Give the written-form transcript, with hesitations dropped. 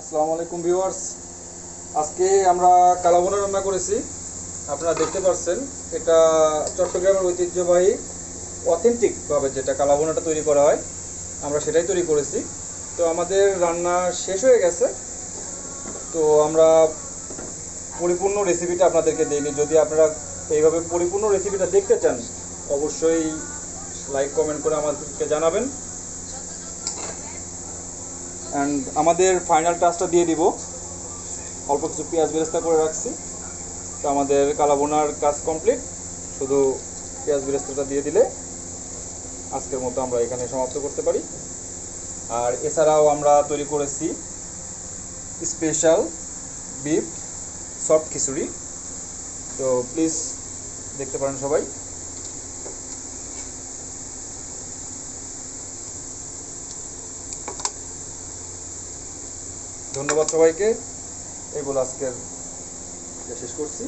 আসসালামু আলাইকুম ভিউয়ার্স। আজকে আমরা কালাভুনা রান্না করেছি। আপনারা দেখতে পাচ্ছেন এটা চট্টগ্রামের ঐতিহ্যবাহী অথেন্টিকভাবে যেটা কালাভুনাটা তৈরি করা হয়, আমরা সেটাই তৈরি করেছি। তো আমাদের রান্না শেষ হয়ে গেছে। তো আমরা পরিপূর্ণ রেসিপিটা আপনাদেরকে দিইনি। যদি আপনারা এইভাবে পরিপূর্ণ রেসিপিটা দেখতে চান, অবশ্যই লাইক কমেন্ট করে আমাদেরকে জানাবেন। অ্যান্ড আমাদের ফাইনাল টাচটা দিয়ে দিব। অল্প কিছু পেঁয়াজ বেরেস্তা করে রাখছি। তো আমাদের কালাভুনার কাজ কমপ্লিট। শুধু পেঁয়াজ বেরেস্তাটা দিয়ে দিলে আজকের মতো আমরা এখানে সমাপ্ত করতে পারি। আর এছাড়াও আমরা তৈরি করেছি স্পেশাল বিফ সফট খিচুড়ি। তো প্লিজ দেখতে পারেন সবাই। ধন্যবাদ সবাইকে। এই বলে আজকের শেষ করছি।